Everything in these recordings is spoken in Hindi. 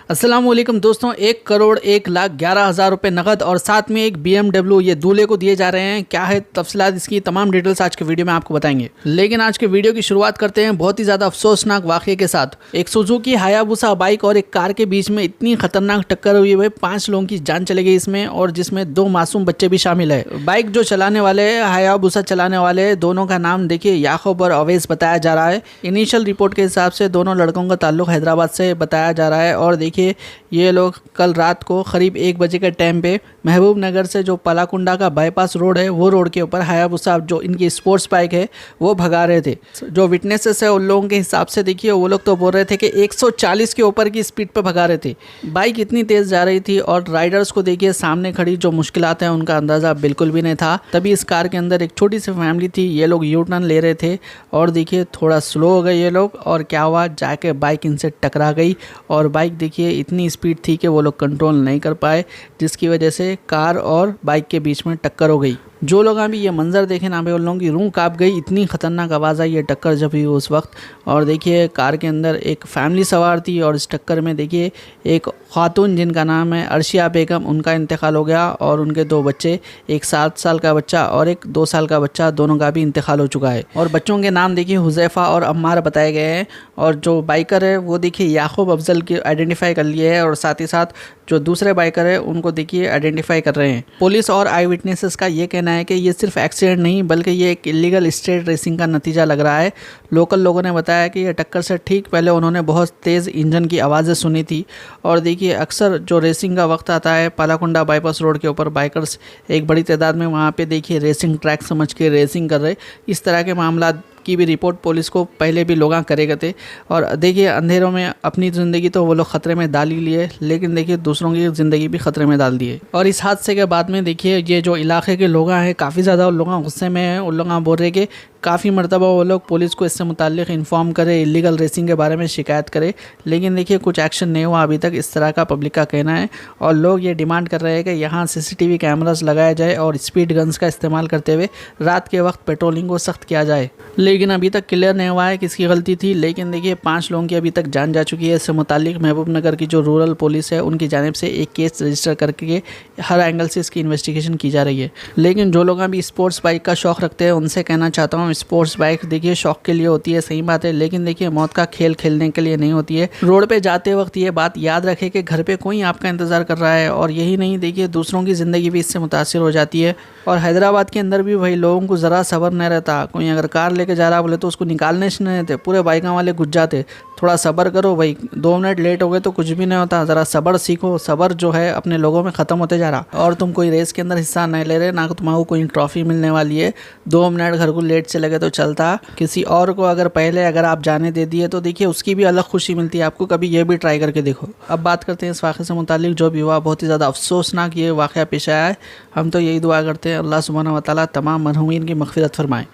अस्सलामुअलैकुम दोस्तों, 1,01,11,000 रुपये नकद और साथ में एक BMW ये दूल्हे को दिए जा रहे हैं। क्या है तफसीलात, इसकी तमाम डिटेल्स आज के वीडियो में आपको बताएंगे। लेकिन आज के वीडियो की शुरुआत करते हैं बहुत ही ज़्यादा अफसोसनाक वाक़े के साथ। एक सुजुकी हायाबुसा बाइक और एक कार के बीच में इतनी खतरनाक टक्कर हुई है, 5 लोगों की जान चली गई इसमें, और जिसमें 2 मासूम बच्चे भी शामिल है। बाइक जो चलाने वाले, हायाबुसा चलाने वाले, दोनों का नाम देखिए याकूब और अवैस बताया जा रहा है। इनिशियल रिपोर्ट के हिसाब से दोनों लड़कों का ताल्लुक हैदराबाद से बताया जा रहा है। और देखिए ये लोग कल रात को करीब 1 बजे के टाइम पे महबूब नगर से जो पलाकुंडा का बाईपास रोड है, वो रोड के ऊपर हायाबुसा जो इनकी स्पोर्ट्स बाइक है वो भगा रहे थे। जो विटनेसेस है उन लोगों के हिसाब से देखिए वो लोग तो बोल रहे थे कि 140 के ऊपर की स्पीड पर भगा रहे थे। बाइक इतनी तेज़ जा रही थी और राइडर्स को देखिए सामने खड़ी जो मुश्किलात हैं उनका अंदाज़ा बिल्कुल भी नहीं था। तभी इस कार के अंदर एक छोटी सी फैमिली थी, ये लोग यू टर्न ले रहे थे और देखिए थोड़ा स्लो हो गए ये लोग, और क्या हुआ, जाके बाइक इनसे टकरा गई और बाइक देखिए इतनी स्पीड थी कि वो लोग कंट्रोल नहीं कर पाए, जिसकी वजह से कार और बाइक के बीच में टक्कर हो गई। जो लोग अभी ये मंजर देखे ना भाई, उन लोगों की रूह काँप गई, इतनी खतरनाक आवाज़ आई ये टक्कर जब हुई उस वक्त। और देखिए कार के अंदर एक फैमिली सवार थी और इस टक्कर में देखिए एक खातून जिनका नाम है अर्शिया बेगम, उनका इंतकाल हो गया और उनके 2 बच्चे, एक 7 साल का बच्चा और एक 2 साल का बच्चा, दोनों का भी इंतकाल हो चुका है। और बच्चों के नाम देखिए हुज़ैफ़ा और अम्मार बताए गए हैं। और जो बाइकर है वो देखिए याकूब अफजल की आइडेंटिफाई कर लिए है, और साथ ही साथ जो दूसरे बाइकर है उनको देखिए आइडेंटिफाई कर रहे हैं। पुलिस और आई विटनेसेस का ये कहना है कि ये सिर्फ एक्सीडेंट नहीं बल्कि ये एक इलीगल स्ट्रीट रेसिंग का नतीजा लग रहा है। लोकल लोगों ने बताया कि ये टक्कर से ठीक पहले उन्होंने बहुत तेज़ इंजन की आवाज़ें सुनी थी। और देखिए अक्सर जो रेसिंग का वक्त आता है पालाकुंडा बाईपास रोड के ऊपर, बाइकर्स एक बड़ी तादाद में वहाँ पे देखिए रेसिंग ट्रैक समझ के रेसिंग कर रहे। इस तरह के मामला की भी रिपोर्ट पुलिस को पहले भी लोग करेगा थे। और देखिए अंधेरों में अपनी ज़िंदगी तो वो लोग ख़तरे में डाल ही लिए, लेकिन देखिए दूसरों की ज़िंदगी भी ख़तरे में डाल दिए। और इस हादसे के बाद में देखिए ये जो इलाके के लोग हैं काफ़ी ज़्यादा उन लोग गुस्से में हैं। उन लोग बोल रहे कि काफ़ी मरतबा वो लोग पुलिस को इससे मुताल्लिक़ इन्फॉर्म करे, इलीगल रेसिंग के बारे में शिकायत करे, लेकिन देखिए कुछ एक्शन नहीं हुआ अभी तक, इस तरह का पब्लिक का कहना है। और लोग ये डिमांड कर रहे हैं कि यहाँ CCTV कैमरास लगाया जाए और स्पीड गन्स का इस्तेमाल करते हुए रात के वक्त पेट्रोलिंग को सख्त किया जाए। लेकिन अभी तक क्लियर नहीं हुआ है किसकी गलती थी। लेकिन देखिए 5 लोगों की अभी तक जान जा चुकी है। इससे मुताल्लिक़ महबूब नगर की जो रूरल पुलिस है उनकी जानिब से एक केस रजिस्टर करके हर एंगल से इसकी इन्वेस्टिगेशन की जा रही है। लेकिन जो लोग अभी स्पोर्ट्स बाइक का शौक़ रखते हैं उनसे कहना चाहता हूँ, स्पोर्ट्स बाइक देखिए शौक के लिए होती है, सही बात है, लेकिन देखिए मौत का खेल खेलने के लिए नहीं होती है। रोड पे जाते वक्त ये बात याद रखें कि घर पे कोई आपका इंतज़ार कर रहा है, और यही नहीं देखिए दूसरों की ज़िंदगी भी इससे मुतासिर हो जाती है। और हैदराबाद के अंदर भी वही लोगों को ज़रा सब्र नहीं रहता। कोई अगर कार लेके जा रहा बोले तो उसको निकालने से नहीं देते, पूरे बाइकों वाले घुस जाते। थोड़ा सब्र करो भाई, 2 मिनट लेट हो गए तो कुछ भी नहीं होता, ज़रा सब्र सीखो। सब्र जो है अपने लोगों में ख़त्म होते जा रहा। और तुम कोई रेस के अंदर हिस्सा नहीं ले रहे, ना तुम्हारा कोई ट्रॉफी मिलने वाली है। 2 मिनट घर को लेट से लगे तो चलता, किसी और को अगर आप जाने दे दिए तो देखिए उसकी भी अलग खुशी मिलती है आपको। कभी ये भी ट्राई करके देखो। अब बात करते हैं इस वाक़े से मुतालिक जो भी हुआ, बहुत ही ज़्यादा अफसोसनाक ये वाक़या पेश आया है। हम तो यही दुआ करते हैं अल्लाह सुब्हानहू व तआला तमाम मरहूमीन की मग़फ़िरत फरमाए।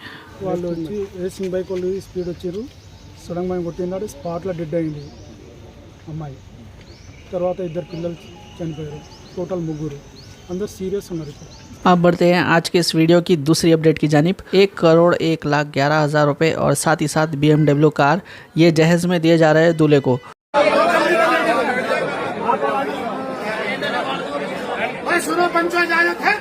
వాళ్ళు వచ్చి రేసింగ్ బైక్ వాళ్ళు స్పీడ్ వచ్చారు, సడన్ గా కొట్టినాడు, స్పాట్లో డెడ్ అయింది అమ్మాయి. తర్వాత 2 పిల్లలు చనిపోయారు, టోటల్ 3 అందరు సీరియస్ ఉన్నారు ఇప్పుడు. अब बढ़ते हैं आज के इस वीडियो की दूसरी अपडेट की जानिब। 1,01,11,000 रुपये और साथ ही साथ BMW कार ये जहेज़ में दिए जा रहे हैं दूल्हे को। सुनो पंचायत इजाजत है,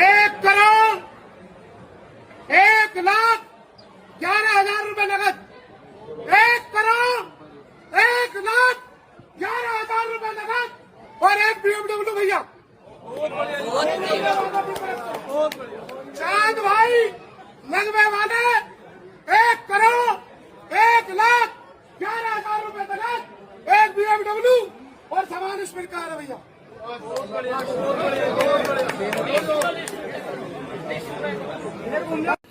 1,01,11,000 रुपए नगद, 1,01,11,000 रुपए नगद और एक BMW भैया। चांद भाई लगवे वाले 1,01,11,000 रुपए नगद, एक BMW और सामान इसमें कार है भैया।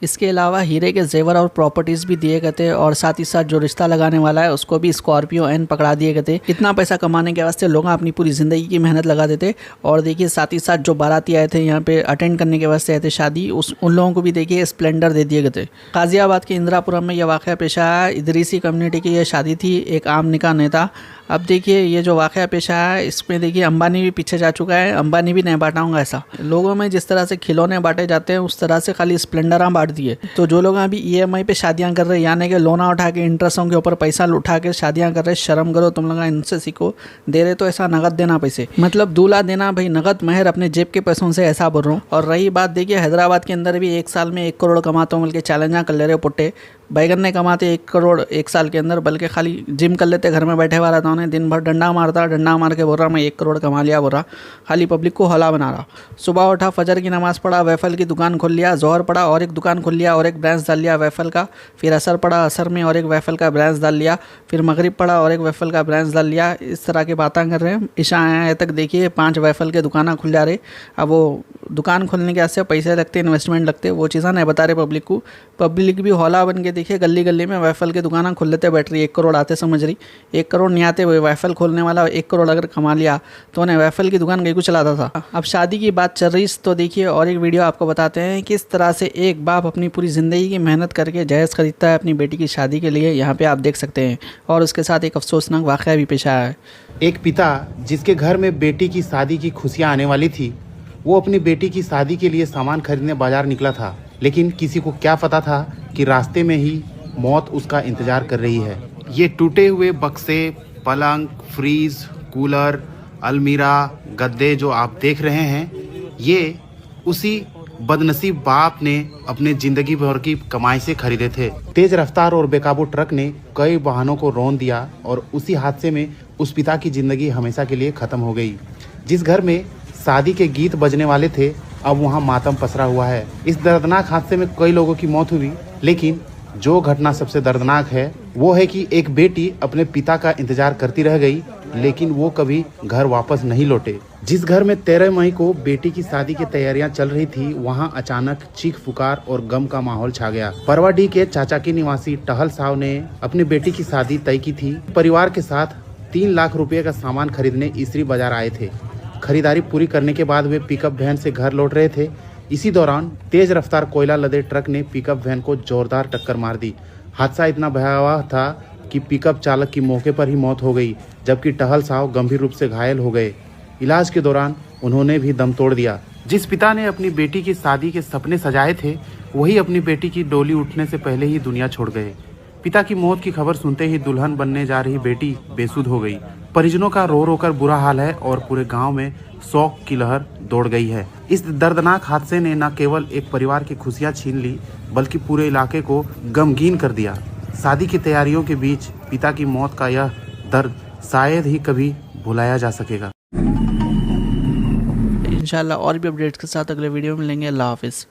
इसके अलावा हीरे के जेवर और प्रॉपर्टीज़ भी दिए गए थे, और साथ ही साथ जो रिश्ता लगाने वाला है उसको भी स्कॉर्पियो एन पकड़ा दिए गए थे। इतना पैसा कमाने के वास्ते लोग अपनी पूरी ज़िंदगी की मेहनत लगा देते। और देखिए साथ ही साथ जो बाराती आए थे यहाँ पे अटेंड करने के वास्ते आए थे शादी, उन लोगों को भी देखिए स्प्लेंडर दे दिए गए थे। गाज़ियाबाद के इंदिरापुरम में यह वाक़या पेश आया। इदरीसी कम्युनिटी की यह शादी थी, एक आम निकाह नहीं था। अब देखिए ये जो वाक़या पेश आया है इसमें देखिए अंबानी भी पीछे जा चुका है। अंबानी भी नहीं बांटा होगा ऐसा। लोगों में जिस तरह से खिलौने बांटे जाते हैं उस तरह से खाली स्प्लेंडर बांट कर दिए। तो जो लोग अभी EMI पे शादियां कर रहे हैं, यानी कि लोना उठा के इंटरेस्टों के ऊपर पैसा उठा के शादियां कर रहे, शर्म करो तुम लोग, इनसे सीखो। दे रहे तो ऐसा नगद देना पैसे, मतलब दूल्हा देना भाई नगद महर अपने जेब के पैसों से, ऐसा बोल रहा हूँ। और रही बात देखिए हैदराबाद के अंदर भी 1 साल में 1 करोड़ कमाता हूँ बल्कि चैलेंजा कर ले रहे पुट्टे। बैगन ने कमाते 1 करोड़ 1 साल के अंदर, बल्कि खाली जिम कर लेते, घर में बैठे हुआ रहता उन्हें, दिन भर डंडा मारता, डंडा मार के बोल रहा मैं 1 करोड़ कमा लिया, बोल रहा खाली पब्लिक को हौला बना रहा। सुबह उठा, फजर की नमाज़ पढ़ा, वैफल की दुकान खोल लिया, जोहर पढ़ा और एक दुकान खोल लिया और एक ब्रांच डाल लिया वैफल का, फिर असर पढ़ा, असर में और एक वैफल का ब्रांच डाल लिया, फिर मगरिब पढ़ा और एक वैफल का ब्रांच डाल लिया। इस तरह की बातें कर रहे हैं। ईशा आया तक देखिए 5 वैफल के दुकाना खुल जा रहे। अब वो दुकान खोलने के वास्ते पैसे लगते, इन्वेस्टमेंट लगते, वो चीज़ें नहीं बता रहे पब्लिक को। पब्लिक भी हौला बन के देखिए गली गली में वैफल के दुकाना खोल लेते, बैटरी 1 करोड़ आते, समझ रही 1 करोड़ नहीं आते। वैफल खोलने वाला 1 करोड़ अगर कमा लिया तो उन्हें वैफल की दुकान कहीं को चलाता था। अब शादी की बात चल रही तो देखिए और एक वीडियो आपको बताते हैं किस तरह से एक बाप अपनी पूरी ज़िंदगी की मेहनत करके जहेज़ खरीदता है अपनी बेटी की शादी के लिए। यहाँ पे आप देख सकते हैं, और उसके साथ एक अफसोसनाक वाक़या भी पेश आया है। एक पिता जिसके घर में बेटी की शादी की खुशियां आने वाली थी, वो अपनी बेटी की शादी के लिए सामान खरीदने बाजार निकला था, लेकिन किसी को क्या पता था कि रास्ते में ही मौत उसका इंतजार कर रही है। ये टूटे हुए बक्से, पलंग, फ्रीज, कूलर, अलमीरा, गद्दे जो आप देख रहे हैं, ये उसी बदनसीब बाप ने अपने जिंदगी भर की कमाई से खरीदे थे। तेज रफ्तार और बेकाबू ट्रक ने कई वाहनों को रौंद दिया और उसी हादसे में उस पिता की जिंदगी हमेशा के लिए खत्म हो गई। जिस घर में शादी के गीत बजने वाले थे, अब वहां मातम पसरा हुआ है। इस दर्दनाक हादसे में कई लोगों की मौत हुई, लेकिन जो घटना सबसे दर्दनाक है वो है कि एक बेटी अपने पिता का इंतजार करती रह गई, लेकिन वो कभी घर वापस नहीं लौटे। जिस घर में 13 मई को बेटी की शादी की तैयारियां चल रही थी, वहां अचानक चीख पुकार और गम का माहौल छा गया। परवाडी के चाचा की निवासी टहल साहब ने अपनी बेटी की शादी तय की थी। परिवार के साथ 3 लाख रुपए का सामान खरीदने ईसरी बाजार आए थे। खरीदारी पूरी करने के बाद वे पिकअप वैन से घर लौट रहे थे। इसी दौरान तेज रफ्तार कोयला लदे ट्रक ने पिकअप वैन को जोरदार टक्कर मार दी। हादसा इतना भयावह था कि पिकअप चालक की मौके पर ही मौत हो गई, जबकि टहल साहब गंभीर रूप से घायल हो गए। इलाज के दौरान उन्होंने भी दम तोड़ दिया। जिस पिता ने अपनी बेटी की शादी के सपने सजाए थे, वही अपनी बेटी की डोली उठने से पहले ही दुनिया छोड़ गए। पिता की मौत की खबर सुनते ही दुल्हन बनने जा रही बेटी बेसुध हो गई। परिजनों का रो रो कर बुरा हाल है और पूरे गांव में शोक की लहर दौड़ गई है। इस दर्दनाक हादसे ने न केवल एक परिवार की खुशियां छीन ली, बल्कि पूरे इलाके को गमगीन कर दिया। शादी की तैयारियों के बीच पिता की मौत का यह दर्द शायद ही कभी भुलाया जा सकेगा। इंशाल्लाह और भी अपडेट्स के साथ अगले वीडियो में मिलेंगे। अल्लाह हाफिज़।